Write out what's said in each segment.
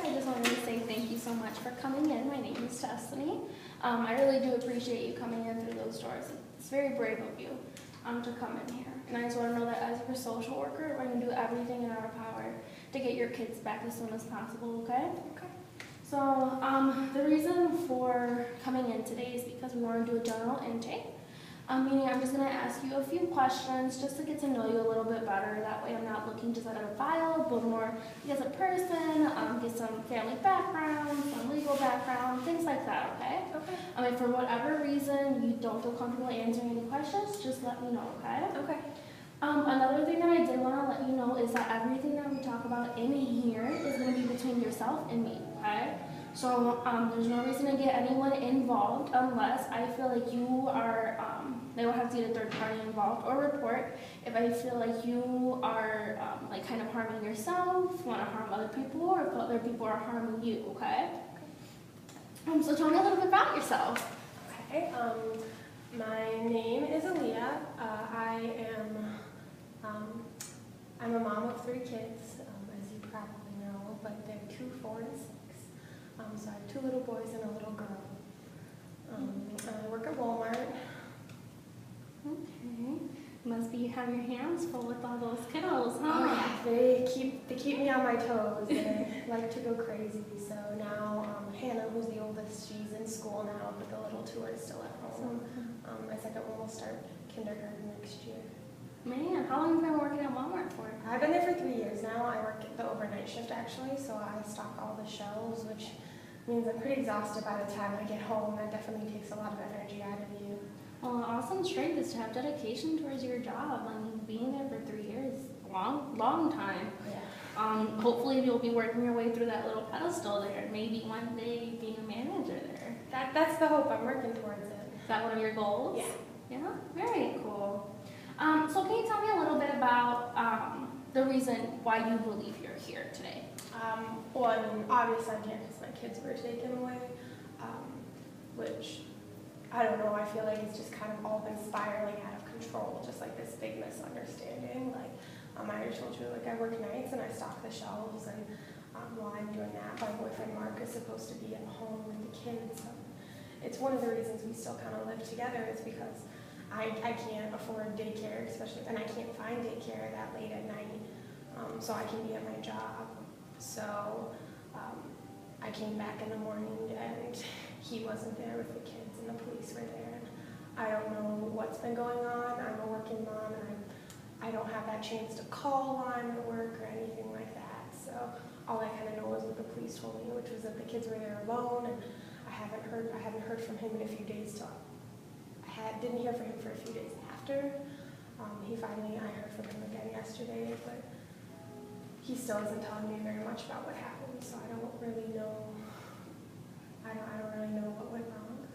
I just wanted to say thank you so much for coming in. My name is Destiny. I really do appreciate you coming in through those doors. It's very brave of you to come in here. And I just want to know that as your social worker, we're going to do everything in our power to get your kids back as soon as possible, okay? Okay. So the reason for coming in today is because we want to do a general intake. Meaning I'm just going to ask you a few questions just to get to know you a little bit better. That way I'm not looking just at a file, but more you as a person, get some family background, some legal background, things like that, okay? Okay. If for whatever reason you don't feel comfortable answering any questions, just let me know, okay? Okay. Another thing that I did want to let you know is that everything that we talk about in here is going to be between yourself and me, okay? So there's no reason to get anyone involved unless I feel like you are, they will have to get a third party involved or report if I feel like you are like kind of harming yourself, want to harm other people, or if other people are harming you, okay? So tell me a little bit about yourself. Okay. My name is Aaliyah. I'm a mom of 3 kids, as you probably know, but they're 2, 4, and 6. So I have 2 little boys and a little girl. I work at Walmart. Okay. Must be have your hands full with all those kiddos, huh? Oh yeah, they keep me on my toes. They like to go crazy. So now Hannah, who's the oldest, she's in school now, but the little 2 are still at home. My second one will start kindergarten next year. Man, how long have you been working at Walmart for? I've been there for 3 years now. I work the overnight shift actually, so I stock all the shelves, which means I'm pretty exhausted by the time I get home. That definitely takes a lot of energy out of you. Well, awesome trait is to have dedication towards your job. I mean, being there for 3 years, long time. Yeah. Hopefully you'll be working your way through that little pedestal there. Maybe one day being a manager there. That's the hope. I'm working towards it. Is that one of your goals? Yeah. Yeah, very cool. So can you tell me a little bit about the reason why you believe you're here today? Well, I mean, obviously I'm here because my kids were taken away, which, I don't know, I feel like it's just kind of all been spiraling out of control, just like this big misunderstanding. Like, I already told you, like, I work nights and I stock the shelves, and while I'm doing that, my boyfriend Mark is supposed to be at home with the kids. It's one of the reasons we still kind of live together is because I can't afford daycare, especially, and I can't find daycare that late at night, so I can be at my job. So I came back in the morning and he wasn't there with the kids and the police were there. And I don't know what's been going on. I'm a working mom and I don't have that chance to call while I'm at work or anything like that. So all I kind of know is what the police told me, which was that the kids were there alone, and I haven't heard from him in a few days till didn't hear from him for a few days after. I heard from him again yesterday, but he still isn't telling me very much about what happened, so I don't really know. I don't really know what went wrong.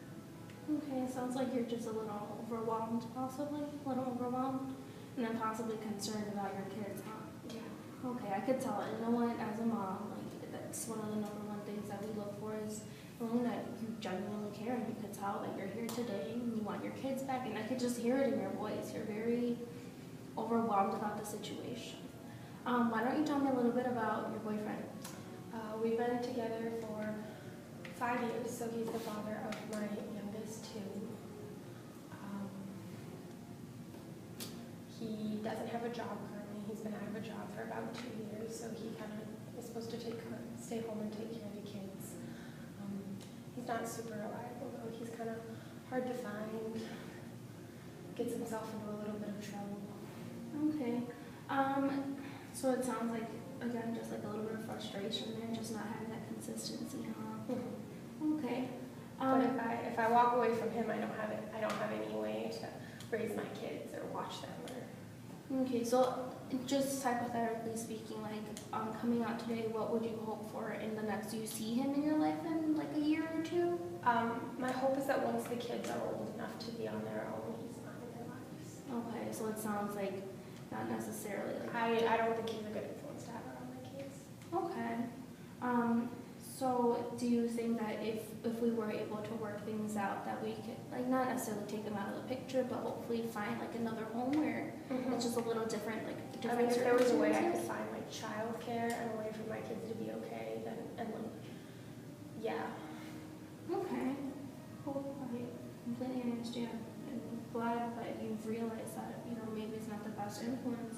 Okay, sounds like you're just a little overwhelmed, possibly, a little overwhelmed, and then possibly concerned about your kids, huh? Yeah. Okay, I could tell it. You know what, as a mom, like, that's one of the #1 things that we look for is knowing that you genuinely care, and you can tell that you're here today and you want your kids back, and I could just hear it in your voice. You're very overwhelmed about the situation. Why don't you tell me a little bit about your boyfriend? We've been together for 5 years, so he's the father of my youngest 2. He doesn't have a job currently. He's been out of a job for about 2 years, so he kind of is supposed to stay home and take care of the kids. He's not super reliable though. He's kind of hard to find. Gets himself into a little bit of trouble. Okay. So it sounds like, again, just like a little bit of frustration there, just not having that consistency, huh? Okay. But if I walk away from him, I don't have any way to raise my kids or watch them. Okay, so just hypothetically speaking, like coming out today, what would you hope for in the next? Do you see him in your life in like a year or 2? My hope is that once the kids are old enough to be on their own, he's not in their lives. Okay, so it sounds like not necessarily like. I don't think he's a good influence to have around my kids. Okay. So do you think that if we were able to work things out, that we could, like, not necessarily take them out of the picture, but hopefully find like another home where it's just a little different, like different. I mean, if there was a way I could find like childcare and a way for my kids to be okay, then and like understand. I'm glad that you've realized that, maybe it's not the best influence.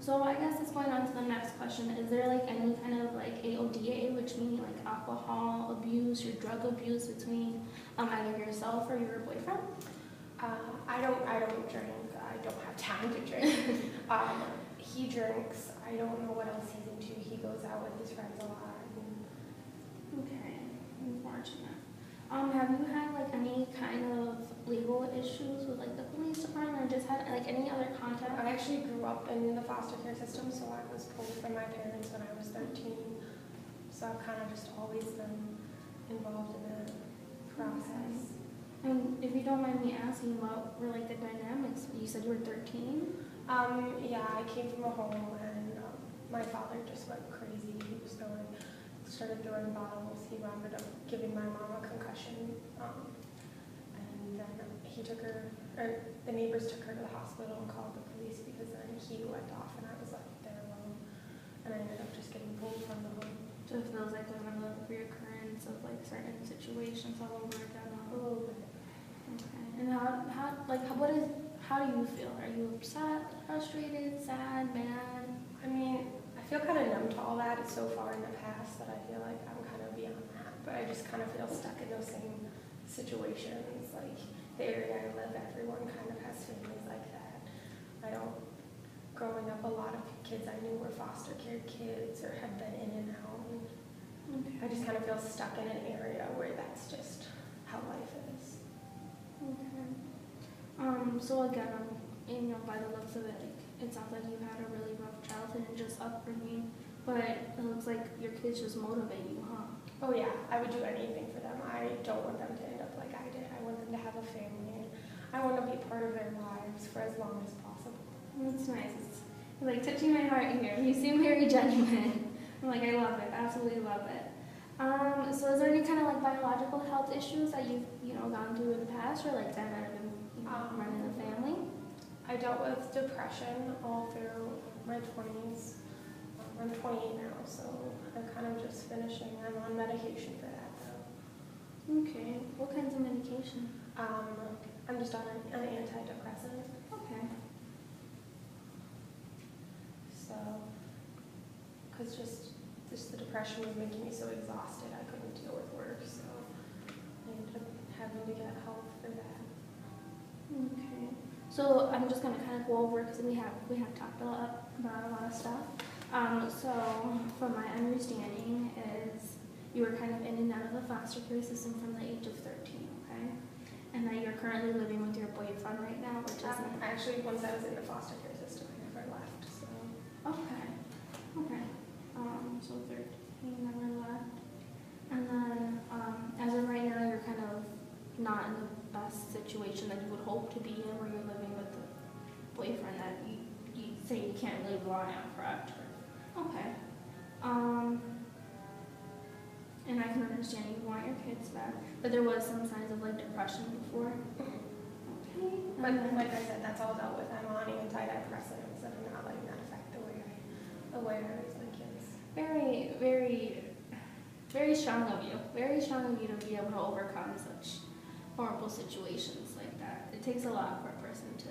So I guess it's going on to the next question. Is there like any kind of like AODA, which means like alcohol abuse or drug abuse between either yourself or your boyfriend? I don't drink. I don't have time to drink. He drinks. I don't know what else he's into. He goes out with his friends a lot. Okay, unfortunate. Have you had like any kind of legal issues with like the police department, or just had like any other contact? I actually grew up in the foster care system, so I was pulled from my parents when I was 13. So I've kind of just always been involved in the process. And if you don't mind me asking, what were like the dynamics? You said you were 13? Yeah, I came from a home and my father just went crazy. He was started throwing bottles. He wound up giving my mom a concussion. And then he took her, or the neighbors took her to the hospital and called the police because then he went off and I was left there alone. And I ended up just getting pulled from the home. So it feels like kind of a reoccurrence of like certain situations all over again. A little bit. Okay. And how do you feel? Are you upset, frustrated, sad, mad? I mean, I feel kind of numb to all that. It's so far in the past that I feel like I'm kind of beyond that. But I just kind of feel stuck in those same situations. Like the area I live, everyone kind of has families like that. Growing up, a lot of kids I knew were foster care kids or had been in and out. And Okay. I just kind of feel stuck in an area where that's just how life is. Okay. So again, by the looks of it, it sounds like you had a really rough childhood and just upbringing, but it looks like your kids just motivate you, huh? Oh yeah, I would do anything for them. I don't want them to end up like I did. I want them to have a family. I want to be part of their lives for as long as possible. That's nice. It's like touching my heart here. You seem very genuine. I love it. Absolutely love it. So is there any kind of like biological health issues that you've gone through in the past, or like that might have been running the family? I dealt with depression all through my 20s. I'm 28 now, so I'm kind of just finishing. I'm on medication for that though. Okay. What kinds of medication? I'm just on an antidepressant. Okay. So, because just the depression was making me so exhausted, I couldn't deal with work, so I ended up having to get help for that. Okay. So I'm just gonna kind of go over because we have talked about a lot of stuff. So from my understanding is you were kind of in and out of the foster care system from the age of 13, okay? And that you're currently living with your boyfriend right now, which is Actually, once I was in the foster care system, I never left. So okay. So 13, never left. And then as of right now, you're kind of not in the best situation that you would hope to be in, where you're living with a boyfriend that you say you can't really rely on, correct? Okay. And I can understand you want your kids back, but there was some signs of like depression before. Okay. but like I said, that's all dealt with. I'm on antidepressants and I'm not letting that affect the way I raise my kids. Very, very, very strong of you. Very strong of you to be able to overcome such horrible situations like that. It takes a lot for a person to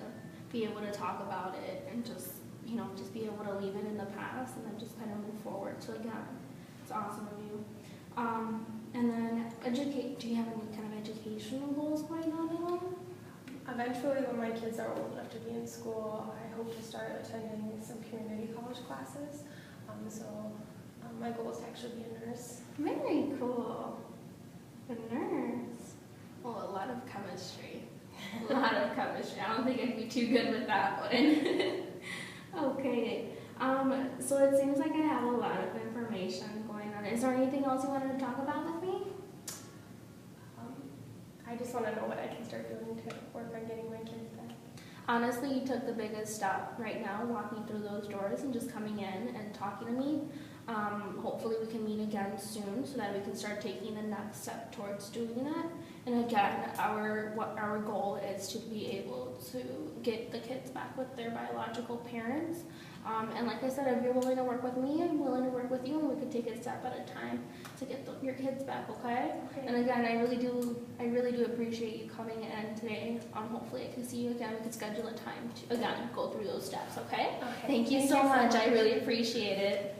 be able to talk about it and just be able to leave it in the past and then just kind of move forward. So again, it's awesome of you. And then do you have any kind of educational goals going on in life? Eventually, when my kids are old enough to be in school, I hope to start attending some community college classes. My goal is to actually be a nurse. Very cool. A nurse. Well, a lot of chemistry. A lot of chemistry. I don't think I'd be too good with that one. Okay. So it seems like I have a lot of information going on. Is there anything else you wanted to talk about with me? I just want to know what I can start doing to work on getting my kids back. Honestly, you took the biggest step right now, walking through those doors and just coming in and talking to me. Hopefully we can meet again soon so that we can start taking the next step towards doing that. And again, our goal is to be able to get the kids back with their biological parents. And like I said, if you're willing to work with me, I'm willing to work with you, and we could take it step at a time to get your kids back, okay? Okay. And again, I really do appreciate you coming in today. Hopefully I can see you again. We could schedule a time to, again, go through those steps, okay? Okay. Thank you so much. I really appreciate it.